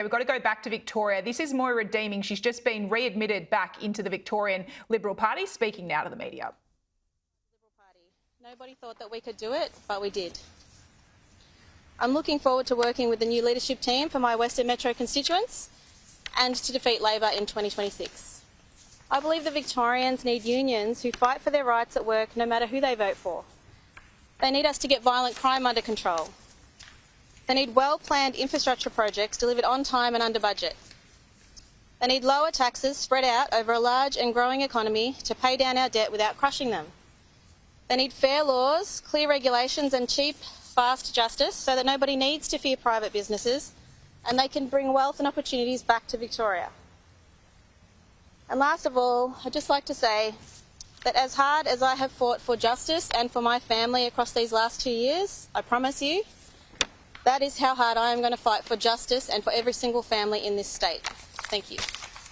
We've got to go back to Victoria. This is Moira Deeming. She's just been readmitted back into the Victorian Liberal Party, speaking now to the media. Liberal Party. Nobody thought that we could do it, but we did. I'm looking forward to working with the new leadership team for my Western Metro constituents and to defeat Labor in 2026. I believe that Victorians need unions who fight for their rights at work no matter who they vote for. They need us to get violent crime under control. They need well-planned infrastructure projects delivered on time and under budget. They need lower taxes spread out over a large and growing economy to pay down our debt without crushing them. They need fair laws, clear regulations and cheap, fast justice so that nobody needs to fear private businesses and they can bring wealth and opportunities back to Victoria. And last of all, I'd just like to say that as hard as I have fought for justice and for my family across these last 2 years, I promise you, that is how hard I am going to fight for justice and for every single family in this state. Thank you.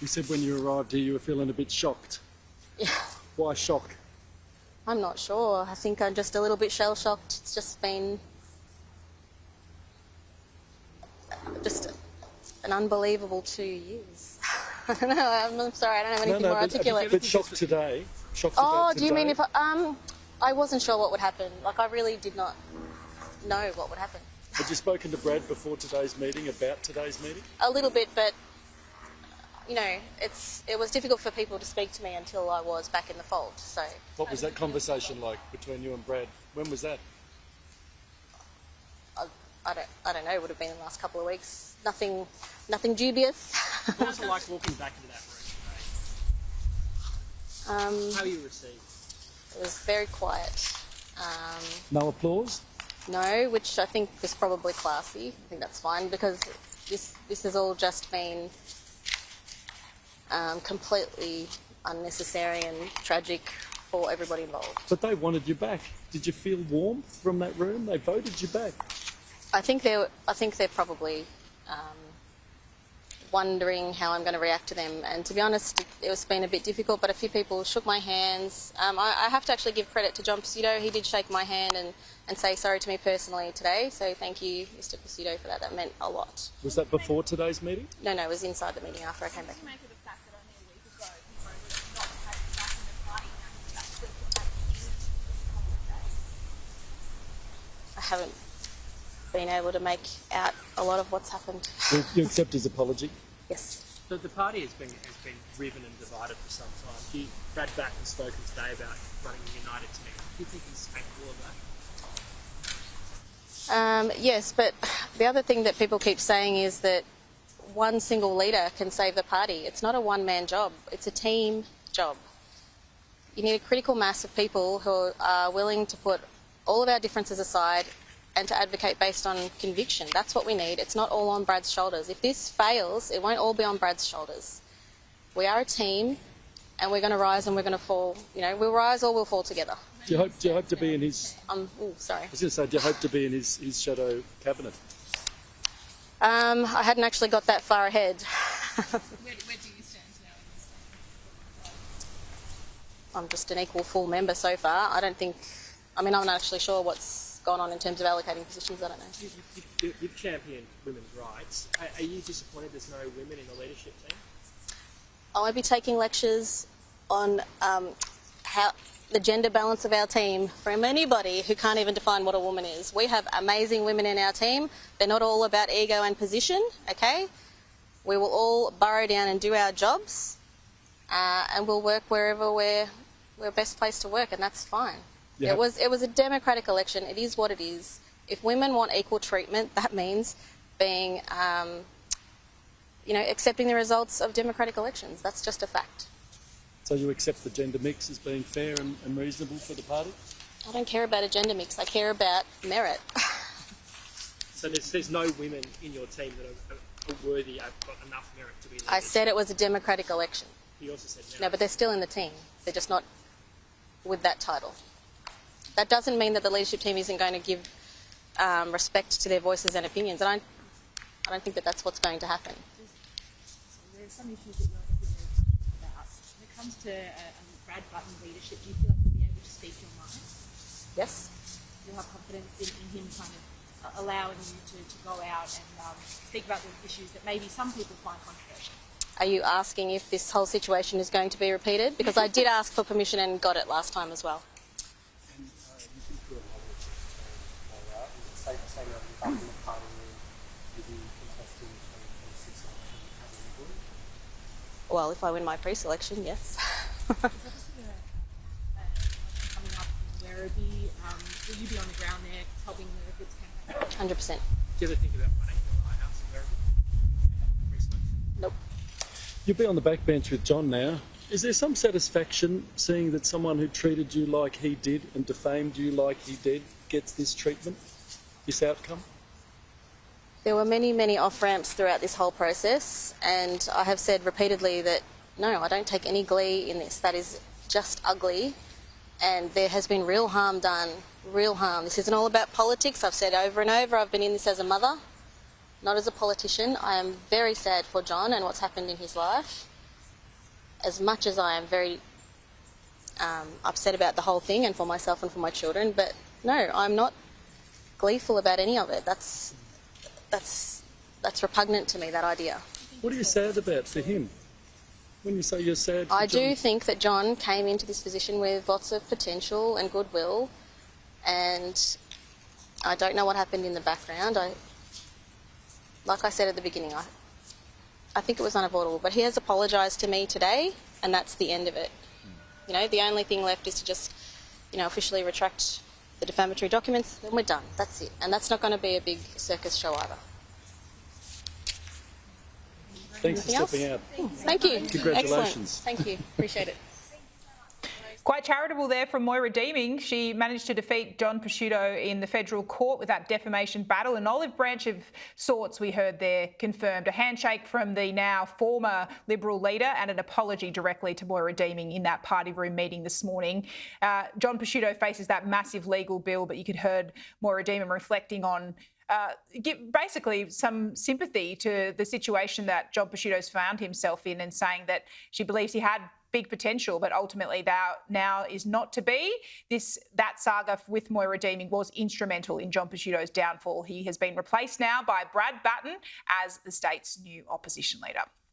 You said when you arrived here you were feeling a bit shocked. Yeah. Why shock? I'm not sure. I think I'm just a little bit shell-shocked. It's just been an unbelievable 2 years. I don't know. I'm sorry. I don't have anything more articulate. But shocked today. Shocked oh, today. Do you mean if I wasn't sure what would happen. Like I really did not know what would happen. Had you spoken to Brad before today's meeting, about today's meeting? A little bit, but you know, it was difficult for people to speak to me until I was back in the fold. So. What was that conversation like between you and Brad? When was that? I don't know. It would have been in the last couple of weeks. Nothing dubious. What was it like walking back into that room today? How were you received? It was very quiet. No applause? No, which I think is probably classy. I think that's fine because this has all just been completely unnecessary and tragic for everybody involved. But they wanted you back. Did you feel warmth from that room? They voted you back. I think they're probably wondering how I'm going to react to them. And to be honest, it's been a bit difficult, but a few people shook my hands. I have to actually give credit to John Pseudo. He did shake my hand and say sorry to me personally today. So thank you, Mr. Pseudo, for that. That meant a lot. Was that before today's meeting? No, it was inside the meeting after I came back. I haven't been able to make out a lot of what's happened. You accept his apology? Yes. So the party has been riven and divided for some time. Brad Batt has spoken today about running a united team. Do you think he's capable of that? Yes, but the other thing that people keep saying is that one single leader can save the party. It's not a one-man job. It's a team job. You need a critical mass of people who are willing to put all of our differences aside and to advocate based on conviction. That's what we need. It's not all on Brad's shoulders. If this fails, it won't all be on Brad's shoulders. We are a team and we're going to rise and we're going to fall. You know, we'll rise or we'll fall together. Do you hope to be in his... sorry. I was going to say, do you hope to be in his shadow cabinet? I hadn't actually got that far ahead. Where do you stand now in this? I'm just an equal full member so far. I'm not actually sure what's gone on in terms of allocating positions. I don't know. You've championed women's rights. Are you disappointed there's no women in the leadership team? I won't be taking lectures on how the gender balance of our team from anybody who can't even define what a woman is. We have amazing women in our team. They're not all about ego and position, okay? We will all burrow down and do our jobs and we'll work wherever we're best placed to work, and that's fine. Yeah. It was a democratic election. It is what it is. If women want equal treatment, that means being, accepting the results of democratic elections. That's just a fact. So you accept the gender mix as being fair and reasonable for the party? I don't care about a gender mix. I care about merit. So there's no women in your team that are worthy, have got enough merit to be leaders? I said it was a democratic election. You also said merit. No, but they're still in the team. They're just not with that title. That doesn't mean that the leadership team isn't going to give respect to their voices and opinions. And I don't think that that's what's going to happen. So there's some issues that you're very passionate about. When it comes to Brad Button leadership, do you feel like you'll be able to speak your mind? Yes. You'll have confidence in him kind of allowing you to go out and speak about the issues that maybe some people find controversial? Are you asking if this whole situation is going to be repeated? Because I did ask for permission and got it last time as well. And you've been through a lot of Moira. Is it safe to say that you're back in the party with the contesting 2026 election legally? Well, if I win my pre-selection, yes. There's obviously a election coming up in Werribee. Will you be on the ground there helping the Goods campaign? 100%. Do you ever think about running your house in Werribee? Pre-selection? Nope. You'll be on the backbench with John now. Is there some satisfaction seeing that someone who treated you like he did and defamed you like he did gets this treatment, this outcome? There were many, many off-ramps throughout this whole process, and I have said repeatedly that, no, I don't take any glee in this. That is just ugly, and there has been real harm done, real harm. This isn't all about politics. I've said over and over, I've been in this as a mother, not as a politician. I am very sad for John and what's happened in his life, as much as I am very upset about the whole thing and for myself and for my children. But no, I'm not gleeful about any of it. That's repugnant to me, that idea. What are you sad about for him? When you say you're sad for I John? do think that John came into this position with lots of potential and goodwill, and I don't know what happened in the background. Like I said at the beginning, I think it was unavoidable, but he has apologised to me today, and that's the end of it. You know, the only thing left is to just, officially retract the defamatory documents, then we're done. That's it. And that's not going to be a big circus show either. Thanks for Anything stepping else? out. Thank you. Congratulations. Excellent. Thank you. Appreciate it. Quite charitable there from Moira Deeming. She managed to defeat John Prosciutto in the federal court with that defamation battle. An olive branch of sorts we heard there confirmed. A handshake from the now former Liberal leader and an apology directly to Moira Deeming in that party room meeting this morning. John Prosciutto faces that massive legal bill, but you could heard Moira Deeming reflecting on give basically some sympathy to the situation that John Prosciutto's found himself in, and saying that she believes he had big potential, but ultimately that now is not to be. That saga with Moira Deeming was instrumental in John Prosciutto's downfall. He has been replaced now by Brad Batten as the state's new opposition leader.